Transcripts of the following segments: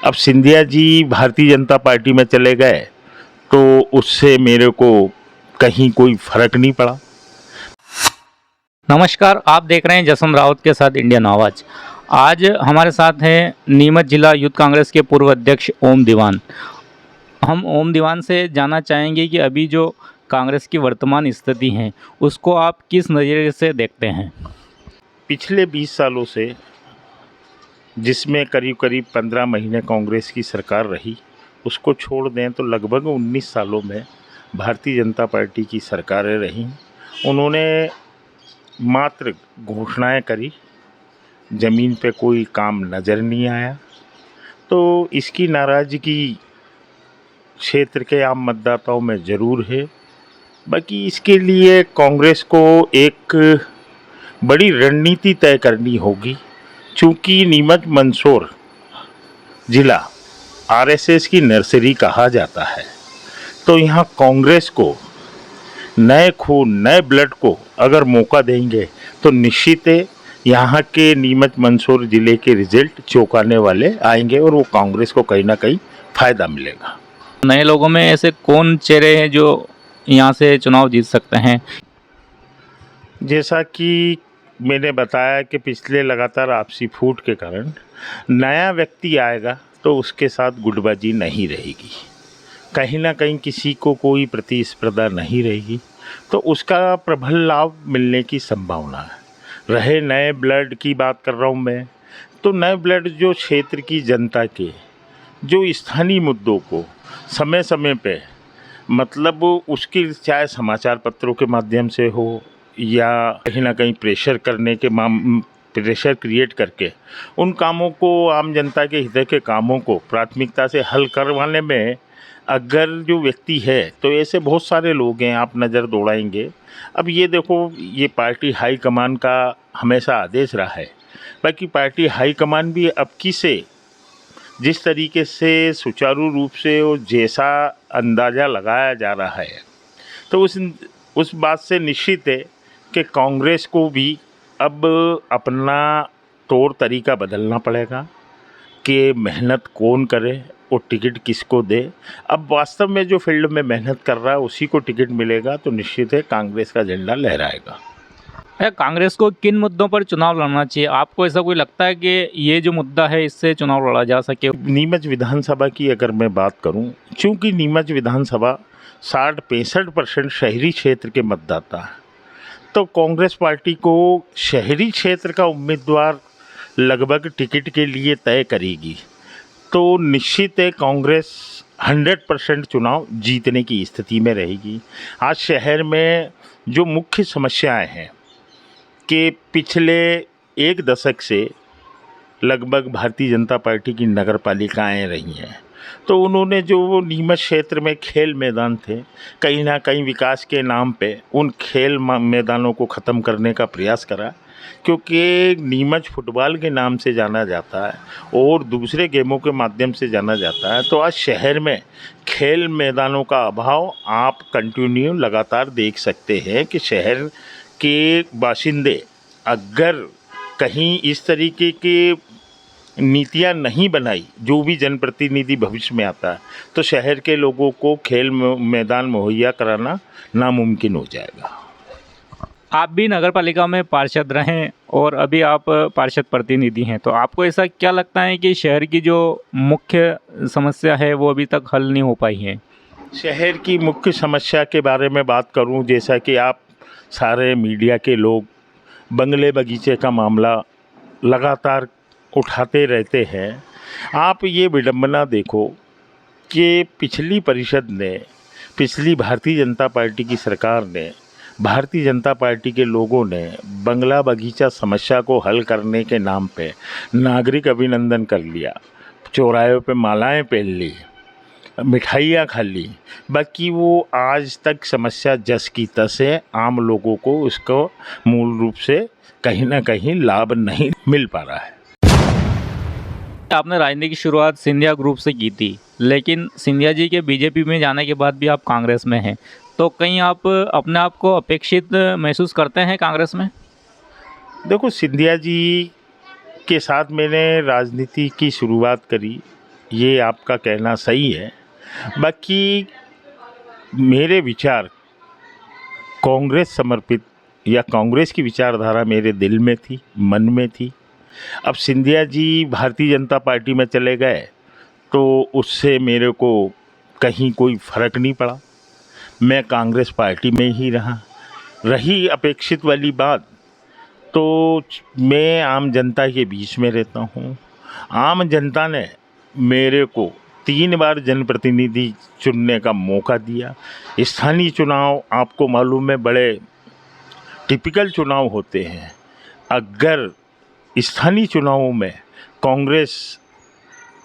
अब सिंधिया जी भारतीय जनता पार्टी में चले गए तो उससे मेरे को कहीं कोई फर्क नहीं पड़ा। नमस्कार, आप देख रहे हैं जसम रावत के साथ इंडियन आवाज़। आज हमारे साथ हैं नीमच जिला यूथ कांग्रेस के पूर्व अध्यक्ष ओम दीवान। हम ओम दीवान से जानना चाहेंगे कि अभी जो कांग्रेस की वर्तमान स्थिति है उसको आप किस नज़रिए से देखते हैं। पिछले 20 सालों से, जिसमें करीब करीब 15 महीने कांग्रेस की सरकार रही, उसको छोड़ दें तो लगभग 19 सालों में भारतीय जनता पार्टी की सरकारें रहीं। उन्होंने मात्र घोषणाएं करी, ज़मीन पे कोई काम नज़र नहीं आया। तो इसकी नाराज़गी क्षेत्र के आम मतदाताओं में ज़रूर है। बाकी इसके लिए कांग्रेस को एक बड़ी रणनीति तय करनी होगी। चूँकि नीमच मंदसौर ज़िला आरएसएस की नर्सरी कहा जाता है, तो यहाँ कांग्रेस को नए खून, नए ब्लड को अगर मौका देंगे तो निश्चित है यहाँ के नीमच मंदसौर ज़िले के रिजल्ट चौंकाने वाले आएंगे और वो कांग्रेस को कहीं ना कहीं फ़ायदा मिलेगा। नए लोगों में ऐसे कौन चेहरे हैं जो यहाँ से चुनाव जीत सकते हैं? जैसा कि मैंने बताया कि पिछले लगातार आपसी फूट के कारण नया व्यक्ति आएगा तो उसके साथ गुटबाजी नहीं रहेगी, कहीं ना कहीं किसी को कोई प्रतिस्पर्धा नहीं रहेगी, तो उसका प्रबल लाभ मिलने की संभावना है। रहे नए ब्लड की बात कर रहा हूँ मैं, तो नए ब्लड जो क्षेत्र की जनता के जो स्थानीय मुद्दों को समय समय पे, मतलब उसकी चाहे समाचार पत्रों के माध्यम से हो या कहीं ना कहीं प्रेशर क्रिएट करके उन कामों को, आम जनता के हित के कामों को प्राथमिकता से हल करवाने में अगर जो व्यक्ति है, तो ऐसे बहुत सारे लोग हैं, आप नज़र दौड़ाएंगे। अब ये देखो, ये पार्टी हाईकमान का हमेशा आदेश रहा है। बाकी पार्टी हाईकमान भी अब की से जिस तरीके से सुचारू रूप से और जैसा अंदाज़ा लगाया जा रहा है, तो उस बात से निश्चित है कि कांग्रेस को भी अब अपना तौर तरीका बदलना पड़ेगा कि मेहनत कौन करे और टिकट किसको दे। अब वास्तव में जो फील्ड में मेहनत कर रहा है उसी को टिकट मिलेगा, तो निश्चित है कांग्रेस का झंडा लहराएगा। कांग्रेस को किन मुद्दों पर चुनाव लड़ना चाहिए? आपको ऐसा कोई लगता है कि ये जो मुद्दा है इससे चुनाव लड़ा जा सके? नीमच विधानसभा की अगर मैं बात करूं, चूँकि नीमच विधानसभा 60-65% शहरी क्षेत्र के मतदाता हैं, तो कांग्रेस पार्टी को शहरी क्षेत्र का उम्मीदवार लगभग टिकट के लिए तय करेगी, तो निश्चित है कांग्रेस 100% चुनाव जीतने की स्थिति में रहेगी। आज शहर में जो मुख्य समस्याएं हैं कि पिछले एक दशक से लगभग भारतीय जनता पार्टी की नगर पालिकाएँ रही हैं, तो उन्होंने जो नीमच क्षेत्र में खेल मैदान थे, कहीं ना कहीं विकास के नाम पे उन खेल मैदानों को ख़त्म करने का प्रयास करा। क्योंकि नीमच फुटबॉल के नाम से जाना जाता है और दूसरे गेमों के माध्यम से जाना जाता है, तो आज शहर में खेल मैदानों का अभाव आप कंटिन्यू लगातार देख सकते हैं कि शहर के बाशिंदे अगर कहीं इस तरीके के नीतियाँ नहीं बनाई, जो भी जनप्रतिनिधि भविष्य में आता है, तो शहर के लोगों को खेल मैदान मुहैया कराना नामुमकिन हो जाएगा। आप भी नगर पालिका में पार्षद रहें और अभी आप पार्षद प्रतिनिधि हैं, तो आपको ऐसा क्या लगता है कि शहर की जो मुख्य समस्या है वो अभी तक हल नहीं हो पाई है? शहर की मुख्य समस्या के बारे में बात करूं, जैसा कि आप सारे मीडिया के लोग बंगले बगीचे का मामला लगातार उठाते रहते हैं, आप ये विडंबना देखो कि पिछली परिषद ने, पिछली भारतीय जनता पार्टी की सरकार ने, भारतीय जनता पार्टी के लोगों ने बंगला बगीचा समस्या को हल करने के नाम पे नागरिक अभिनंदन कर लिया, चौराहों पे मालाएं पहन ली, मिठाइयाँ खा ली। बाकी वो आज तक समस्या जस की तस है, आम लोगों को उसको मूल रूप से कहीं ना कहीं लाभ नहीं मिल पा रहा है। आपने राजनीति की शुरुआत सिंधिया ग्रुप से की थी, लेकिन सिंधिया जी के बीजेपी में जाने के बाद भी आप कांग्रेस में हैं, तो कहीं आप अपने आप को अपेक्षित महसूस करते हैं कांग्रेस में? देखो, सिंधिया जी के साथ मैंने राजनीति की शुरुआत करी ये आपका कहना सही है। बाकी मेरे विचार कांग्रेस समर्पित या कांग्रेस की विचारधारा मेरे दिल में थी, मन में थी। अब सिंधिया जी भारतीय जनता पार्टी में चले गए तो उससे मेरे को कहीं कोई फ़र्क नहीं पड़ा। मैं कांग्रेस पार्टी में ही रहा। रही अपेक्षित वाली बात, तो मैं आम जनता के बीच में रहता हूँ। आम जनता ने मेरे को 3 बार जनप्रतिनिधि चुनने का मौका दिया। स्थानीय चुनाव आपको मालूम है बड़े टिपिकल चुनाव होते हैं। अगर स्थानीय चुनावों में कांग्रेस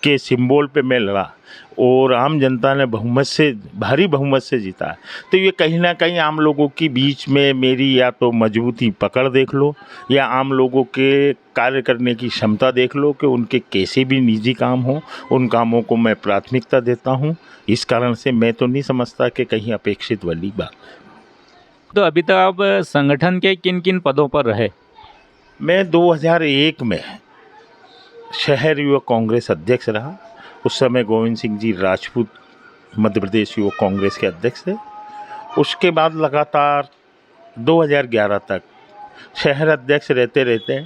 के सिंबल पे मैं लड़ा और आम जनता ने बहुमत से, भारी बहुमत से जीता, तो ये कहीं ना कहीं आम लोगों के बीच में मेरी या तो मजबूती पकड़ देख लो या आम लोगों के कार्य करने की क्षमता देख लो कि उनके कैसे भी निजी काम हो, उन कामों को मैं प्राथमिकता देता हूँ। इस कारण से मैं तो नहीं समझता कि कहीं अपेक्षित वाली बात। तो अभी तक आप संगठन के किन किन पदों पर रहे? मैं 2001 में शहर युवक कांग्रेस अध्यक्ष रहा। उस समय गोविंद सिंह जी राजपूत मध्य प्रदेश युवक कांग्रेस के अध्यक्ष थे। उसके बाद लगातार 2011 तक शहर अध्यक्ष रहते रहते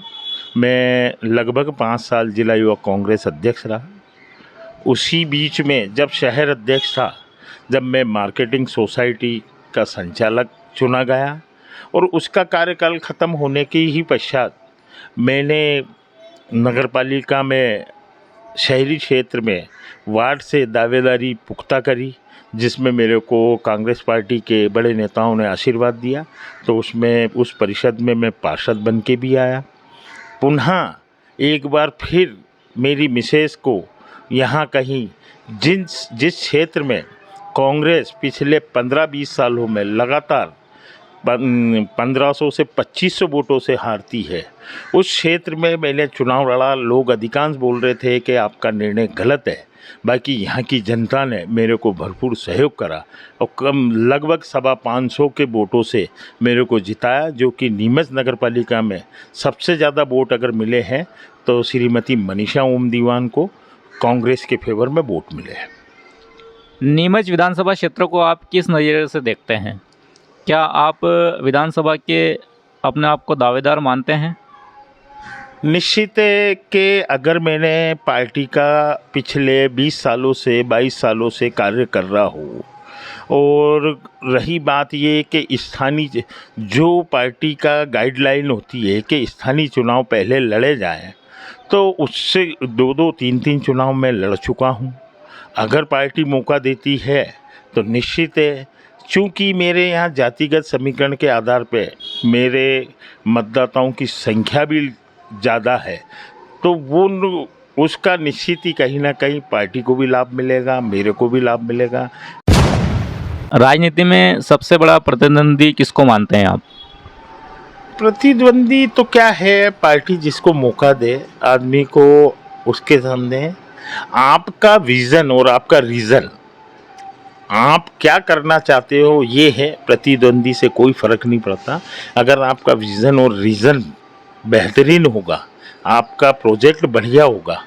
मैं लगभग 5 साल जिला युवक कांग्रेस अध्यक्ष रहा। उसी बीच में जब शहर अध्यक्ष था, जब मैं मार्केटिंग सोसाइटी का संचालक चुना गया और उसका कार्यकाल ख़त्म होने के ही पश्चात मैंने नगरपालिका में शहरी क्षेत्र में वार्ड से दावेदारी पुख्ता करी, जिसमें मेरे को कांग्रेस पार्टी के बड़े नेताओं ने आशीर्वाद दिया। तो उसमें उस परिषद में मैं पार्षद बन के भी आया। पुनः एक बार फिर मेरी मिसेस को यहाँ कहीं जिस क्षेत्र में कांग्रेस पिछले 15-20 सालों में लगातार 1500 से 2500 वोटों से हारती है, उस क्षेत्र में मैंने चुनाव लड़ा। लोग अधिकांश बोल रहे थे कि आपका निर्णय गलत है, बाकी यहाँ की जनता ने मेरे को भरपूर सहयोग करा और लगभग 550 के वोटों से मेरे को जिताया, जो कि नीमच नगर पालिका में सबसे ज़्यादा वोट अगर मिले हैं तो श्रीमती मनीषा ओम दीवान को कांग्रेस के फेवर में वोट मिले हैं। नीमच विधानसभा क्षेत्र को आप किस नज़रिए से देखते हैं? क्या आप विधानसभा के अपने आप को दावेदार मानते हैं? निश्चित है कि अगर मैंने पार्टी का पिछले 20 सालों से 22 सालों से कार्य कर रहा हूँ और रही बात ये कि स्थानीय जो पार्टी का गाइडलाइन होती है कि स्थानीय चुनाव पहले लड़े जाएं, तो उससे 2-2, 3-3 चुनाव मैं लड़ चुका हूँ। अगर पार्टी मौका देती है तो निश्चित है, चूँकि मेरे यहाँ जातिगत समीकरण के आधार पे मेरे मतदाताओं की संख्या भी ज़्यादा है, तो वो उसका निश्चित ही कहीं ना कहीं पार्टी को भी लाभ मिलेगा, मेरे को भी लाभ मिलेगा। राजनीति में सबसे बड़ा प्रतिद्वंदी किसको मानते हैं आप? प्रतिद्वंदी तो क्या है, पार्टी जिसको मौका दे आदमी को, उसके सामने आपका विज़न और आपका रीज़न, आप क्या करना चाहते हो ये है। प्रतिद्वंदी से कोई फ़र्क नहीं पड़ता। अगर आपका विज़न और रीज़न बेहतरीन होगा, आपका प्रोजेक्ट बढ़िया होगा,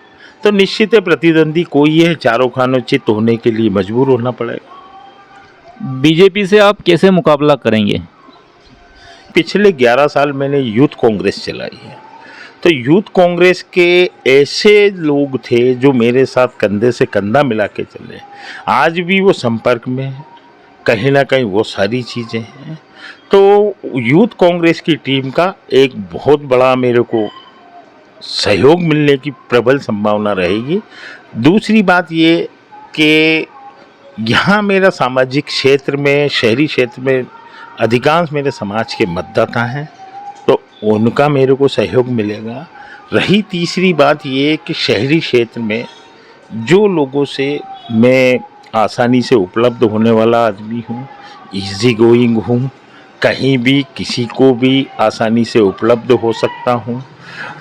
तो निश्चित है प्रतिद्वंदी कोई है, चारों खानों चित होने के लिए मजबूर होना पड़ेगा। बीजेपी से आप कैसे मुकाबला करेंगे? पिछले 11 साल मैंने यूथ कांग्रेस चलाई है, तो यूथ कांग्रेस के ऐसे लोग थे जो मेरे साथ कंधे से कंधा मिला के चले, आज भी वो संपर्क में है, कहीं ना कहीं वो सारी चीज़ें हैं। तो यूथ कांग्रेस की टीम का एक बहुत बड़ा मेरे को सहयोग मिलने की प्रबल संभावना रहेगी। दूसरी बात ये कि यहाँ मेरा सामाजिक क्षेत्र में, शहरी क्षेत्र में अधिकांश मेरे समाज के मतदाता हैं, तो उनका मेरे को सहयोग मिलेगा। रही तीसरी बात ये कि शहरी क्षेत्र में जो लोगों से मैं आसानी से उपलब्ध होने वाला आदमी हूँ, ईजी गोइंग हूँ, कहीं भी किसी को भी आसानी से उपलब्ध हो सकता हूँ।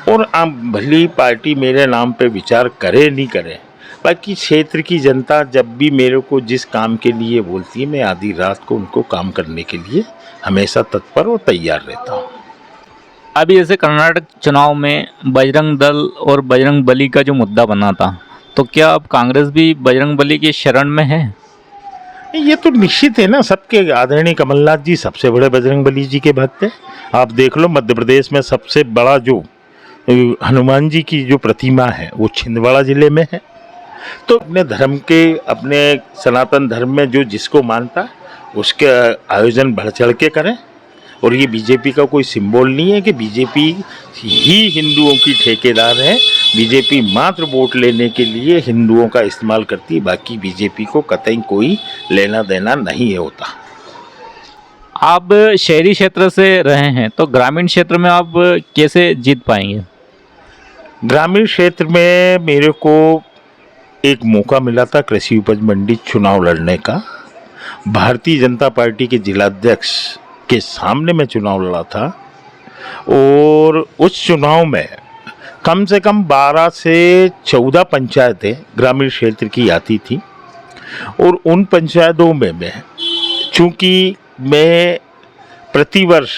और भली पार्टी मेरे नाम पे विचार करे नहीं करे, बाकी क्षेत्र की जनता जब भी मेरे को जिस काम के लिए बोलती है, मैं आधी रात को उनको काम करने के लिए हमेशा तत्पर और तैयार रहता हूँ। अभी जैसे कर्नाटक चुनाव में बजरंग दल और बजरंग बली का जो मुद्दा बना था, तो क्या अब कांग्रेस भी बजरंगबली की शरण में है? ये तो निश्चित है ना, सबके आदरणीय कमलनाथ जी सबसे बड़े बजरंगबली जी के भक्त हैं। आप देख लो मध्य प्रदेश में सबसे बड़ा जो हनुमान जी की जो प्रतिमा है वो छिंदवाड़ा जिले में है। तो अपने धर्म के, अपने सनातन धर्म में जो जिसको मानता है उसके आयोजन बढ़ चढ़ के करें। और ये बीजेपी का कोई सिंबल नहीं है कि बीजेपी ही हिंदुओं की ठेकेदार है। बीजेपी मात्र वोट लेने के लिए हिंदुओं का इस्तेमाल करती है, बाकी बीजेपी को कतई कोई लेना देना नहीं होता। आप शहरी क्षेत्र से रहे हैं तो ग्रामीण क्षेत्र में आप कैसे जीत पाएंगे? ग्रामीण क्षेत्र में मेरे को एक मौका मिला था कृषि उपज मंडी चुनाव लड़ने का। भारतीय जनता पार्टी के जिलाध्यक्ष के सामने मैं चुनाव लड़ा था और उस चुनाव में कम से कम 12 से 14 पंचायतें ग्रामीण क्षेत्र की आती थी। और उन पंचायतों में मैं, चूँकि मैं प्रतिवर्ष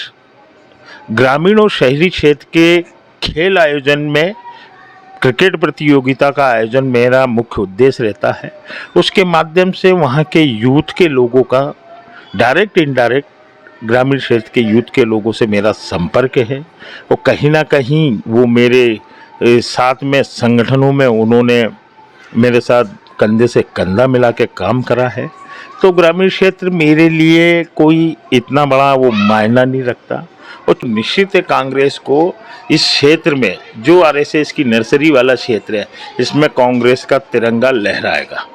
ग्रामीण और शहरी क्षेत्र के खेल आयोजन में क्रिकेट प्रतियोगिता का आयोजन मेरा मुख्य उद्देश्य रहता है, उसके माध्यम से वहाँ के यूथ के लोगों का डायरेक्ट इनडायरेक्ट ग्रामीण क्षेत्र के यूथ के लोगों से मेरा संपर्क है। और कहीं ना कहीं वो मेरे साथ में संगठनों में उन्होंने मेरे साथ कंधे से कंधा मिला के काम करा है। तो ग्रामीण क्षेत्र मेरे लिए कोई इतना बड़ा वो मायना नहीं रखता। और निश्चित है कांग्रेस को इस क्षेत्र में जो आरएसएस की नर्सरी वाला क्षेत्र है इसमें कांग्रेस का तिरंगा लहराएगा।